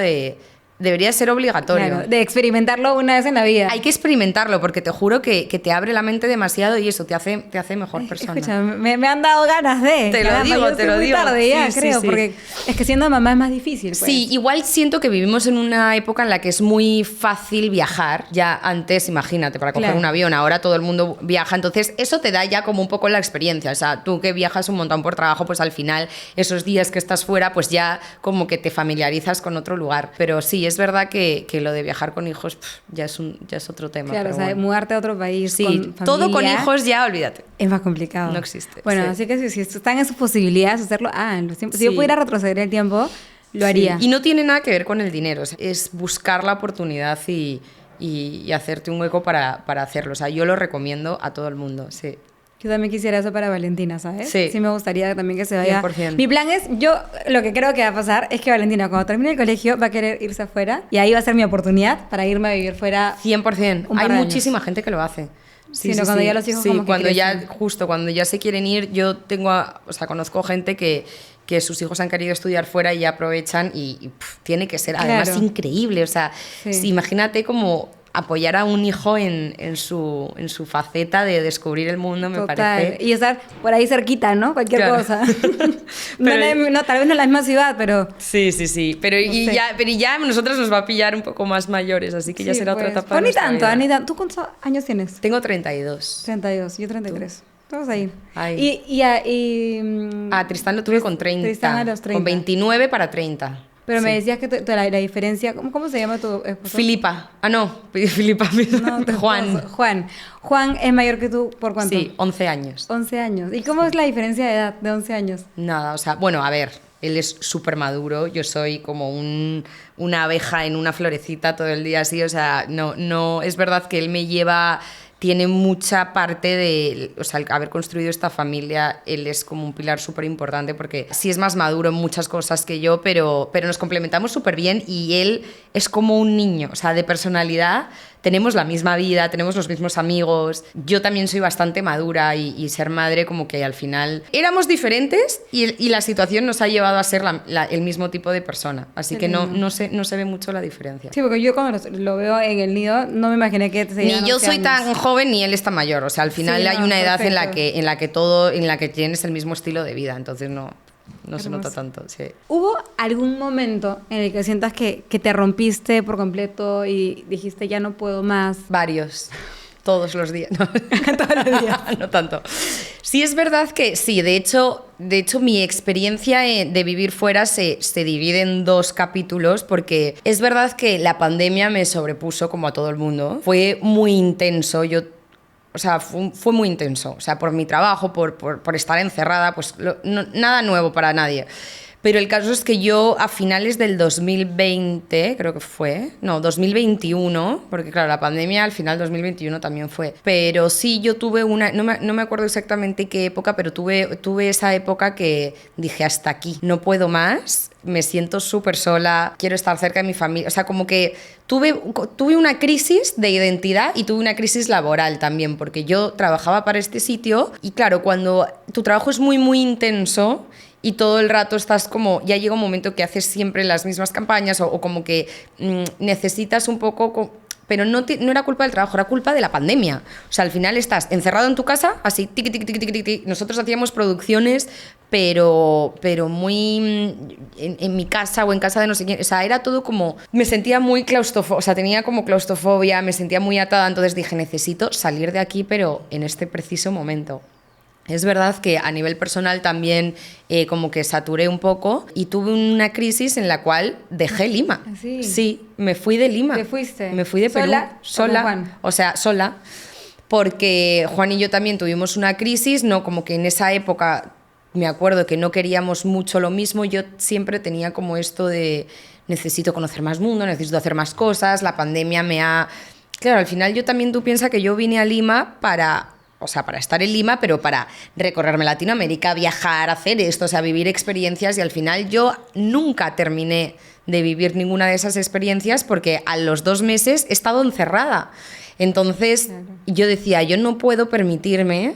ser obligatorio. Claro, de experimentarlo una vez en la vida. Hay que experimentarlo porque te juro que te abre la mente demasiado y eso te hace mejor persona. Escucha, me han dado ganas de... Te lo digo, te lo digo. Muy tarde ya, sí, creo, sí. porque es que siendo mamá es más difícil. Pues. Sí, igual siento que vivimos en una época en la que es muy fácil viajar. Ya antes, imagínate, para coger un avión, ahora todo el mundo viaja. Entonces, eso te da ya como un poco la experiencia. O sea, tú que viajas un montón por trabajo, pues al final, esos días que estás fuera, pues ya como que te familiarizas con otro lugar. Pero sí, es verdad que lo de viajar con hijos ya es otro tema. Claro, pero o sea, bueno. mudarte a otro país Sí, con familia, todo con hijos ya, olvídate. es más complicado. No existe. Bueno, sí. así que si están en sus posibilidades de hacerlo, háganlo. Si yo pudiera retroceder el tiempo, lo haría. Y no tiene nada que ver con el dinero, o sea, es buscar la oportunidad y hacerte un hueco para hacerlo. O sea, yo lo recomiendo a todo el mundo, sí. Yo también quisiera eso para Valentina, ¿sabes? Sí. Sí me gustaría también que se vaya. 100%. Mi plan es, lo que creo que va a pasar es que Valentina cuando termine el colegio va a querer irse afuera y ahí va a ser mi oportunidad para irme a vivir fuera. 100%. un par Hay de muchísima gente que lo hace. Sí, cuando ya los hijos sí, como que cuando crecen. ya, justo cuando ya se quieren ir, yo conozco gente que sus hijos han querido estudiar fuera y ya aprovechan y tiene que ser además Claro. increíble. O sea, Sí. Imagínate como apoyar a un hijo en su faceta de descubrir el mundo, me Total. parece. Y estar por ahí cerquita, ¿no? Cualquier Claro. cosa. Pero- no, tal vez no en la misma ciudad, pero... Sí. Pero sé. ya nosotros nos va a pillar un poco más mayores, así que ya Sí, será pues. otra etapa. Pues de ni nuestra tanto, vida. ni tanto. ¿Tú cuántos años tienes? Tengo 32. 32, yo 33. Estamos ahí. Ahí. Tristán lo tuve con 30. Tristán a los 30. Con 29 para 30. Pero me Sí. decías que la diferencia... ¿Cómo se llama tu esposo? Filipa. Ah, no. Filipa. No, tu Juan. esposo. Juan es mayor que tú, ¿por cuánto? Sí, 11 años. 11 años. ¿Y cómo es la diferencia de edad de 11 años? Nada, o sea, bueno, a ver, él es súper maduro, yo soy como una abeja en una florecita todo el día así, o sea, no, es verdad que él me lleva... Tiene mucha parte de, o sea, el haber construido esta familia, él es como un pilar súper importante porque sí es más maduro en muchas cosas que yo, pero nos complementamos súper bien y él es como un niño, o sea, de personalidad, tenemos la misma vida, tenemos los mismos amigos, yo también soy bastante madura y ser madre como que al final éramos diferentes y la situación nos ha llevado a ser el mismo tipo de persona, así que no se ve mucho la diferencia. Sí, porque yo cuando lo veo en el nido no me imaginé que se Ni yo soy tan joven ni él está mayor, o sea, al final Sí, hay no, una edad en la perfecto. que tienes el mismo estilo de vida, entonces no se nota tanto, sí. ¿Hubo algún momento en el que sientas que te rompiste por completo y dijiste ya no puedo más? Varios. Todos los días. No. Todos los días. No tanto. Sí, es verdad que sí. De hecho mi experiencia de vivir fuera se divide en 2 capítulos porque es verdad que la pandemia me sobrepuso como a todo el mundo. Fue muy intenso. O sea, fue muy intenso. O sea, por mi trabajo, por estar encerrada, pues nada nuevo para nadie. Pero el caso es que yo a finales del 2020, creo que fue, no, 2021, porque claro, la pandemia al final 2021 también fue, pero sí yo tuve no me acuerdo exactamente qué época, pero tuve esa época que dije hasta aquí, no puedo más, me siento súper sola, quiero estar cerca de mi familia, o sea, como que tuve una crisis de identidad y tuve una crisis laboral también, porque yo trabajaba para este sitio y claro, cuando tu trabajo es muy, muy intenso, y todo el rato estás como, ya llega un momento que haces siempre las mismas campañas o como que necesitas un poco, pero no era culpa del trabajo, era culpa de la pandemia. O sea, al final estás encerrado en tu casa, así, tiqui, tiqui, tiqui, tiqui, tiqui. Nosotros hacíamos producciones, pero muy en mi casa o en casa de no sé quién. O sea, era todo como, me sentía muy claustrofóbica, o sea, tenía como claustrofobia, me sentía muy atada, entonces dije, necesito salir de aquí, pero en este preciso momento. Es verdad que a nivel personal también como que saturé un poco y tuve una crisis en la cual dejé Lima. ¿Sí? Sí, me fui de Lima. ¿Te fuiste? Me fui de Perú. ¿Sola? Sola. ¿O con Juan? O sea, sola. Porque Juan y yo también tuvimos una crisis, ¿no? Como que en esa época me acuerdo que no queríamos mucho lo mismo. Yo siempre tenía como esto de necesito conocer más mundo, necesito hacer más cosas, la pandemia me ha... Claro, al final yo también, tú piensas que yo vine a Lima para estar en Lima, pero para recorrerme Latinoamérica, viajar, hacer esto, o sea, vivir experiencias, y al final yo nunca terminé de vivir ninguna de esas experiencias porque a los 2 meses he estado encerrada. Entonces, claro, yo decía, yo no puedo permitirme,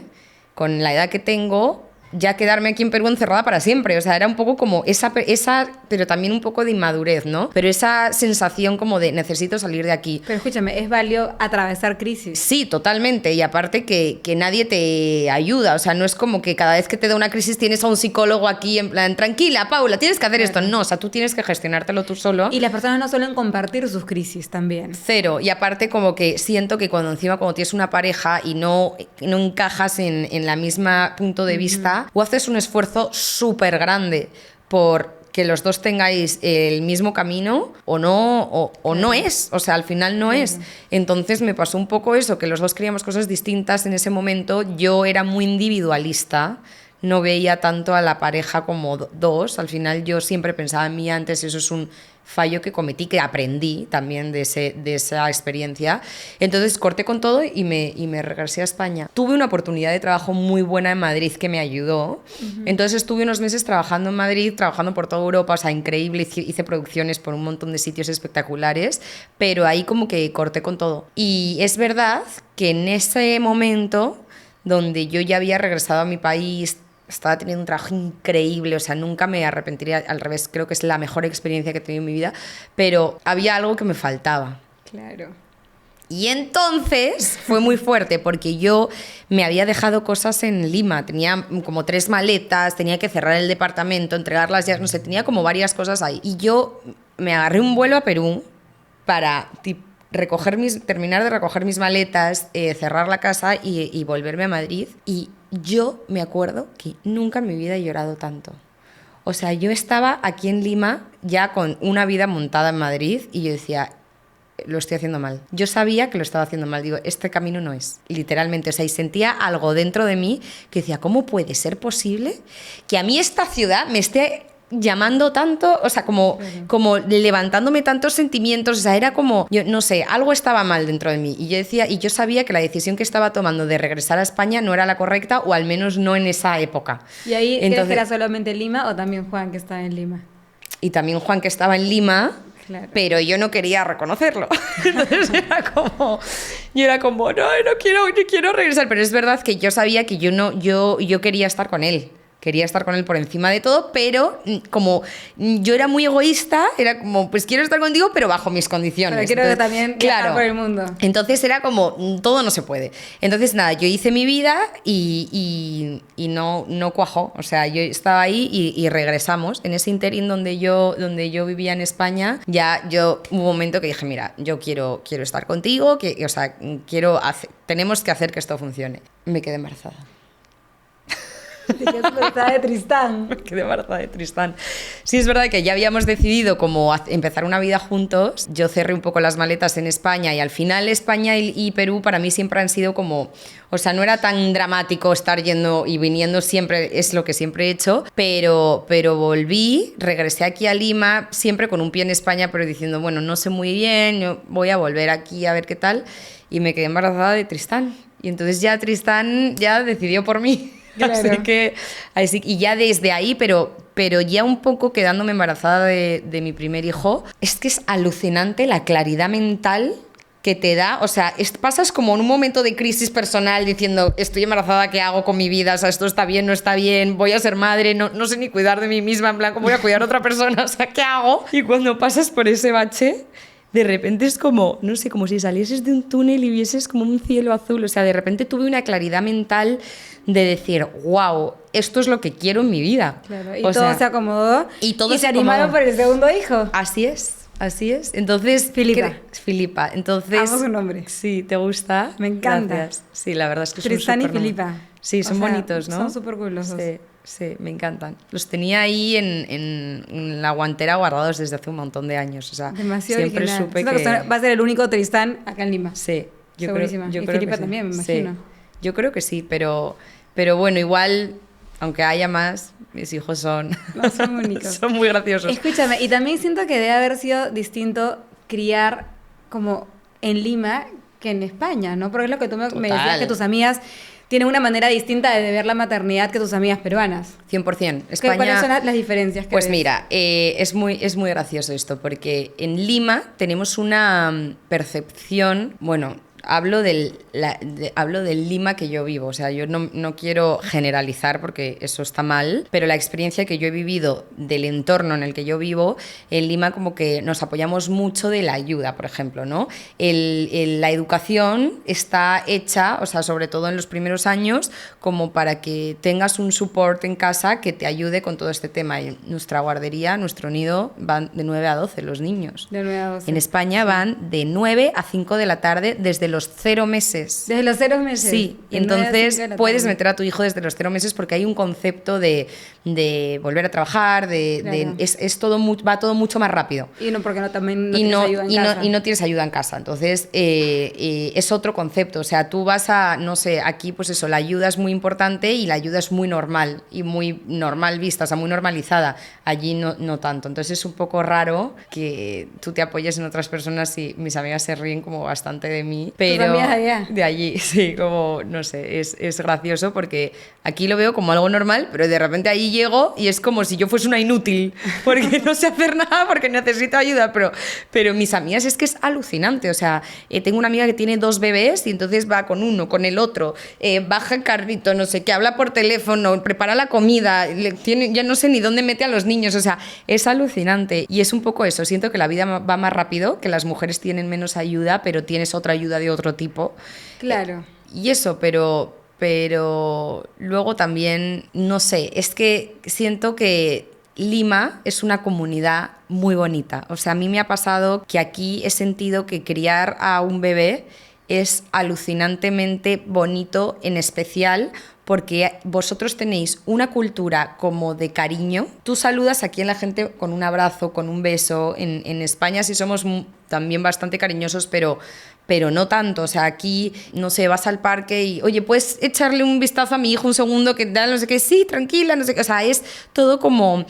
con la edad que tengo, ya quedarme aquí en Perú encerrada para siempre. O sea, era un poco como esa, pero también un poco de inmadurez, ¿no? Pero esa sensación como de necesito salir de aquí. Pero escúchame, es válido atravesar crisis. Sí, totalmente. Y aparte que nadie te ayuda. O sea, no es como que cada vez que te da una crisis tienes a un psicólogo aquí en plan, tranquila, Paula, tienes que hacer esto. No, o sea, tú tienes que gestionártelo tú solo. Y las personas no suelen compartir sus crisis también. Cero. Y aparte como que siento que cuando tienes una pareja y no encajas en la misma punto de vista, o haces un esfuerzo súper grande por que los dos tengáis el mismo camino o no, o no es, o sea, al final no es. Entonces me pasó un poco eso, que los dos queríamos cosas distintas en ese momento. Yo era muy individualista, no veía tanto a la pareja como dos. Al final yo siempre pensaba en mí antes, eso es un fallo que cometí, que aprendí también de esa experiencia. Entonces corté con todo y me regresé a España. Tuve una oportunidad de trabajo muy buena en Madrid que me ayudó. Entonces estuve unos meses trabajando en Madrid, trabajando por toda Europa, o sea, increíble. Hice producciones por un montón de sitios espectaculares, pero ahí como que corté con todo. Y es verdad que en ese momento, donde yo ya había regresado a mi país, estaba teniendo un trabajo increíble, o sea, nunca me arrepentiría, al revés, creo que es la mejor experiencia que he tenido en mi vida, pero había algo que me faltaba. Claro. Y entonces fue muy fuerte porque yo me había dejado cosas en Lima, tenía como 3 maletas, tenía que cerrar el departamento, entregarlas ya, no sé, tenía como varias cosas ahí. Y yo me agarré un vuelo a Perú para terminar de recoger mis maletas, cerrar la casa y volverme a Madrid. Y yo me acuerdo que nunca en mi vida he llorado tanto. O sea, yo estaba aquí en Lima ya con una vida montada en Madrid y yo decía, lo estoy haciendo mal. Yo sabía que lo estaba haciendo mal. Digo, este camino no es. Literalmente, o sea, y sentía algo dentro de mí que decía, ¿cómo puede ser posible que a mí esta ciudad me esté llamando tanto, o sea, como levantándome tantos sentimientos? O sea, era como, yo no sé, algo estaba mal dentro de mí. Y yo decía, y yo sabía que la decisión que estaba tomando de regresar a España no era la correcta, o al menos no en esa época. ¿Y ahí crees que era solamente Lima o también Juan que estaba en Lima? Y también Juan que estaba en Lima. Claro. Pero yo no quería reconocerlo. Entonces yo era como, no quiero regresar. Pero es verdad que yo sabía que yo quería estar con él. Quería estar con él por encima de todo, pero como yo era muy egoísta, era como, pues quiero estar contigo, pero bajo mis condiciones. Pero quiero que también viajar por el mundo. Entonces era como, todo no se puede. Entonces nada, yo hice mi vida y no cuajó. O sea, yo estaba ahí y regresamos. En ese interín donde yo vivía en España, hubo un momento que dije, mira, yo quiero estar contigo, o sea, tenemos que hacer que esto funcione. Me quedé embarazada. Te quedaste embarazada de Tristán. Me quedé embarazada de Tristán. Sí, es verdad que ya habíamos decidido como empezar una vida juntos. Yo cerré un poco las maletas en España y al final España y Perú para mí siempre han sido como... O sea, no era tan dramático estar yendo y viniendo siempre, es lo que siempre he hecho, pero volví, regresé aquí a Lima, siempre con un pie en España, pero diciendo, bueno, no sé muy bien, yo voy a volver aquí a ver qué tal, y me quedé embarazada de Tristán. Y entonces ya Tristán ya decidió por mí. Claro. Y ya desde ahí, pero ya un poco quedándome embarazada de mi primer hijo, es que es alucinante la claridad mental que te da. O sea, pasas como en un momento de crisis personal diciendo, estoy embarazada, ¿qué hago con mi vida? O sea, esto está bien, no está bien, voy a ser madre, no sé ni cuidar de mí misma, en plan, ¿cómo voy a cuidar a otra persona? O sea, ¿qué hago? Y cuando pasas por ese bache, de repente es como, no sé, como si salieses de un túnel y vieses como un cielo azul. O sea, de repente tuve una claridad mental de decir, wow, esto es lo que quiero en mi vida. Claro, y todo se acomodó y se animaron acomodó. por el segundo hijo. Así es. Entonces, Filipa. Entonces, amo su nombre. Sí, ¿te gusta? Me encanta. Gracias. Sí, la verdad es que Tristán son y Filipa. Sí, son bonitos, ¿no? Son súper curiosos. Sí, me encantan. Los tenía ahí en la guantera guardados desde hace un montón de años. O sea, demasiado siempre original. supe que va a ser el único Tristán acá en Lima. Sí, segurísima. Y Filipa también, me imagino. Sí. Yo creo que sí, pero bueno, igual aunque haya más, mis hijos son, No, son únicos. son muy graciosos. Escúchame, y también siento que debe haber sido distinto criar como en Lima que en España, ¿no? Porque es lo que tú me decías, Total. que tus amigas tienen una manera distinta de ver la maternidad que tus amigas peruanas. 100%. España, ¿Cuáles son las diferencias que pues ves? mira, es muy gracioso esto, porque en Lima tenemos una percepción, bueno, hablo del Lima que yo vivo, o sea, yo no quiero generalizar porque eso está mal, pero la experiencia que yo he vivido del entorno en el que yo vivo, en Lima como que nos apoyamos mucho de la ayuda, por ejemplo, ¿no? La educación está hecha, o sea, sobre todo en los primeros años, como para que tengas un support en casa que te ayude con todo este tema. Y nuestra guardería, nuestro nido, van de 9 a 12 los niños. De 9 a 12. En España van de 9 a 5 de la tarde desde los 0 meses. Desde los 0 meses. Sí, De 9 a 5 entonces de la puedes tarde. meter a tu hijo desde los 0 meses porque hay un concepto de volver a trabajar, Claro. es todo va todo mucho más rápido. Y no, porque también no Y tienes no, ayuda en casa. y no tienes ayuda en casa. Entonces, es otro concepto. O sea, tú vas a, no sé, aquí pues eso, la ayuda es muy importante y la ayuda es muy normal y muy normal vista, o sea, muy normalizada. Allí no tanto. Entonces es un poco raro que tú te apoyes en otras personas y mis amigas se ríen como bastante de mí. Pero amigas de allá? de allí, sí, como, no sé, es gracioso porque aquí lo veo como algo normal, pero de repente ahí llego y es como si yo fuese una inútil, porque no sé hacer nada, porque necesito ayuda, pero mis amigas es que es alucinante, o sea, tengo una amiga que tiene 2 bebés y entonces va con uno, con el otro, baja el carrito, no sé qué, habla por teléfono, prepara la comida, ya no sé ni dónde mete a los niños, o sea, es alucinante y es un poco eso, siento que la vida va más rápido, que las mujeres tienen menos ayuda, pero tienes otra ayuda de otro tipo. Claro. Y eso, pero luego también, no sé, es que siento que Lima es una comunidad muy bonita. O sea, a mí me ha pasado que aquí he sentido que criar a un bebé es alucinantemente bonito, en especial porque vosotros tenéis una cultura como de cariño. Tú saludas aquí en la gente con un abrazo, con un beso. En España sí somos también bastante cariñosos, pero no tanto. O sea, aquí, no sé, vas al parque y, oye, ¿puedes echarle un vistazo a mi hijo un segundo? Que tal, no sé qué, sí, tranquila, no sé qué. O sea, es todo como...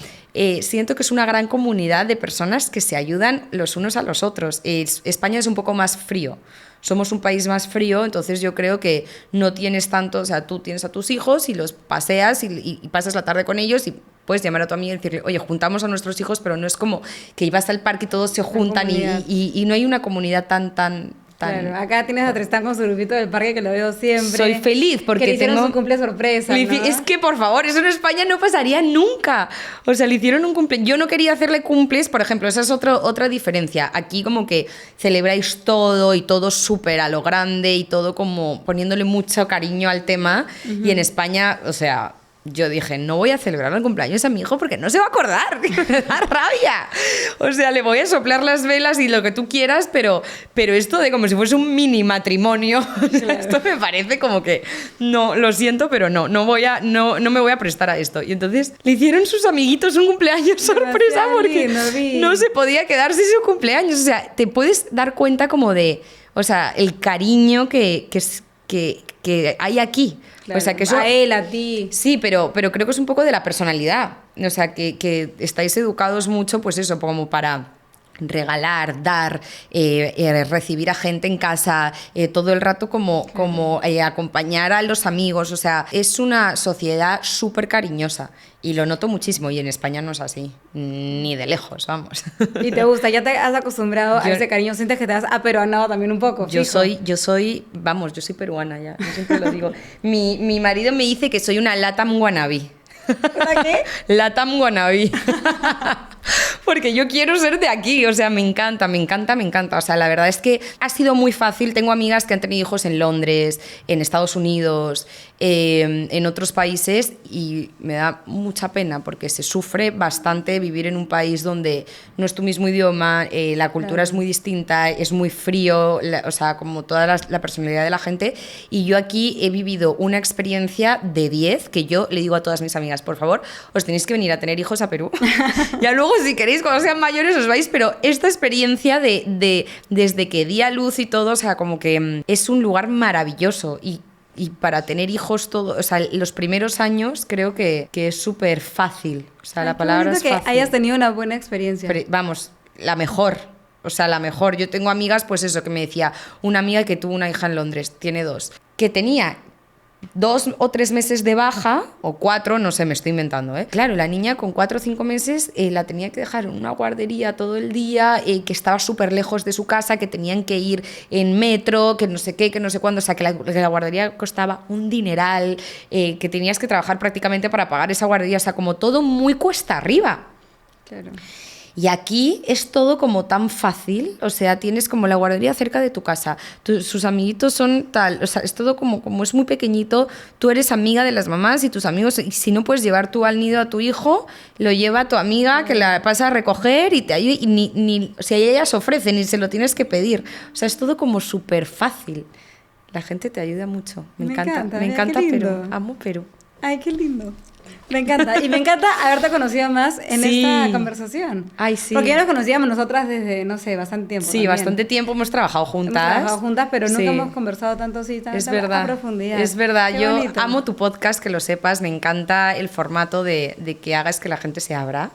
siento que es una gran comunidad de personas que se ayudan los unos a los otros. España es un poco más frío. Somos un país más frío, entonces yo creo que no tienes tanto, o sea, tú tienes a tus hijos y los paseas y pasas la tarde con ellos y puedes llamar a tu amiga y decirle, oye, juntamos a nuestros hijos, pero no es como que ibas al parque y todos se juntan y no hay una comunidad tan... Claro, acá tienes a Tristán con su grupito del parque que lo veo siempre. Soy feliz porque que le hicieron tengo... su cumple sorpresa, ¿no? Es que, por favor, eso en España no pasaría nunca. O sea, le hicieron un cumple. Yo no quería hacerle cumples, por ejemplo, esa es otra diferencia. Aquí como que celebráis todo y todo súper a lo grande y todo como poniéndole mucho cariño al tema. Y en España, o sea... Yo dije, no voy a celebrar el cumpleaños a mi hijo porque no se va a acordar, me da rabia. O sea, le voy a soplar las velas y lo que tú quieras, pero esto de como si fuese un mini matrimonio, claro. Esto me parece como que, no, lo siento, pero no me voy a prestar a esto. Y entonces le hicieron sus amiguitos un cumpleaños sorpresa porque no se podía quedar sin su cumpleaños. O sea, te puedes dar cuenta como de, o sea, el cariño que hay aquí. Claro, o sea, que eso, a él, a ti. Sí, pero creo que es un poco de la personalidad. O sea, que estáis educados mucho, pues eso, como para regalar, dar, recibir a gente en casa, todo el rato como acompañar a los amigos. O sea, es una sociedad súper cariñosa y lo noto muchísimo y en España no es así, ni de lejos, vamos. ¿Y te gusta? ¿Ya te has acostumbrado a ese cariño? ¿Sientes que te has aperuanado también un poco? Yo soy peruana ya, yo siempre lo digo. Mi marido me dice que soy una LATAM wannabe. ¿Para qué? LATAM wannabe. Porque yo quiero ser de aquí, o sea, me encanta. O sea, la verdad es que ha sido muy fácil. Tengo amigas que han tenido hijos en Londres, en Estados Unidos, en otros países y me da mucha pena porque se sufre bastante vivir en un país donde no es tu mismo idioma, la cultura claro. Es muy distinta, es muy frío, o sea, como toda la personalidad de la gente. Y yo aquí he vivido una experiencia de 10 que yo le digo a todas mis amigas, por favor, os tenéis que venir a tener hijos a Perú. Ya luego, si queréis, cuando sean mayores os vais, pero esta experiencia desde que di a luz y todo, o sea, como que es un lugar maravilloso y y para tener hijos todo, o sea, los primeros años creo que es súper fácil. O sea, la palabra es fácil. Que hayas tenido una buena experiencia. Pero, vamos, la mejor. O sea, la mejor. Yo tengo amigas, pues eso, que me decía, una amiga que tuvo una hija en Londres, tiene 2, que tenía 2 o 3 meses de baja, o 4, no sé, me estoy inventando, ¿eh? Claro, la niña con 4 o 5 meses la tenía que dejar en una guardería todo el día, que estaba súper lejos de su casa, que tenían que ir en metro, que no sé qué, que no sé cuándo, o sea, que la guardería costaba un dineral, que tenías que trabajar prácticamente para pagar esa guardería, o sea, como todo muy cuesta arriba. Claro. Y aquí es todo como tan fácil, o sea, tienes como la guardería cerca de tu casa, sus amiguitos son tal, o sea, es todo como es muy pequeñito, tú eres amiga de las mamás y tus amigos, y si no puedes llevar tú al nido a tu hijo, lo lleva tu amiga que la pasa a recoger y te ayuda, y ni o sea, ella se ofrece, ni se lo tienes que pedir, o sea, es todo como súper fácil. La gente te ayuda mucho, me encanta Perú, amo Perú. Ay, qué lindo. Me encanta. Y me encanta haberte conocido más en esta conversación. Ay, sí. Porque ya nos conocíamos nosotras desde, no sé, bastante tiempo. Sí, también. Bastante tiempo hemos trabajado juntas. Pero nunca hemos conversado tanto así, tan a profundidad. Es verdad. Qué yo bonito. amo tu podcast, que lo sepas. Me encanta el formato de que hagas que la gente se abra.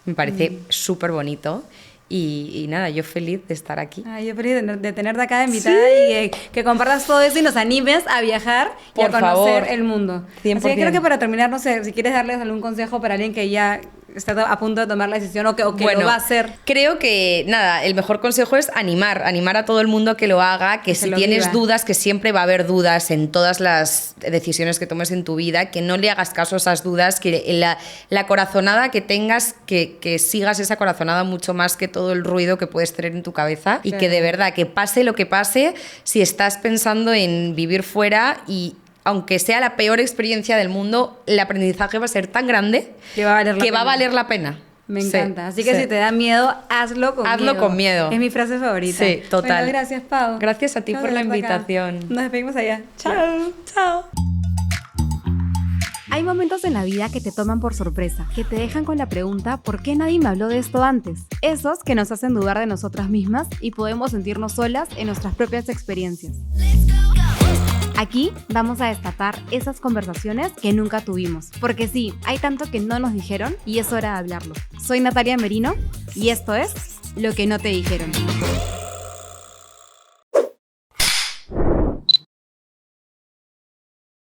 Me parece súper bonito. Y nada, yo feliz de estar aquí. Ay, yo feliz de tenerte acá de invitada y que compartas todo eso y nos animes a viajar y a conocer el mundo. 100%. Así que creo que para terminar, no sé, si quieres darles algún consejo para alguien que ya está a punto de tomar la decisión o que bueno, lo va a hacer. Creo que, nada, el mejor consejo es animar a todo el mundo a que lo haga, que si tienes dudas, que siempre va a haber dudas en todas las decisiones que tomes en tu vida, que no le hagas caso a esas dudas, que la corazonada que tengas, que sigas esa corazonada mucho más que todo el ruido que puedes tener en tu cabeza, y que de verdad, que pase lo que pase, si estás pensando en vivir fuera, y aunque sea la peor experiencia del mundo, el aprendizaje va a ser tan grande que va a valer la pena. Me encanta. Así que si te da miedo, hazlo con miedo. Es mi frase favorita. Sí, total. Bueno, gracias, Pau. Gracias a ti por la invitación. Acá. Nos despedimos allá. Chao. Chao. Hay momentos en la vida que te toman por sorpresa, que te dejan con la pregunta ¿por qué nadie me habló de esto antes? Esos que nos hacen dudar de nosotras mismas y podemos sentirnos solas en nuestras propias experiencias. Aquí vamos a destapar esas conversaciones que nunca tuvimos, porque sí, hay tanto que no nos dijeron y es hora de hablarlo. Soy Natalia Merino y esto es Lo que no te dijeron.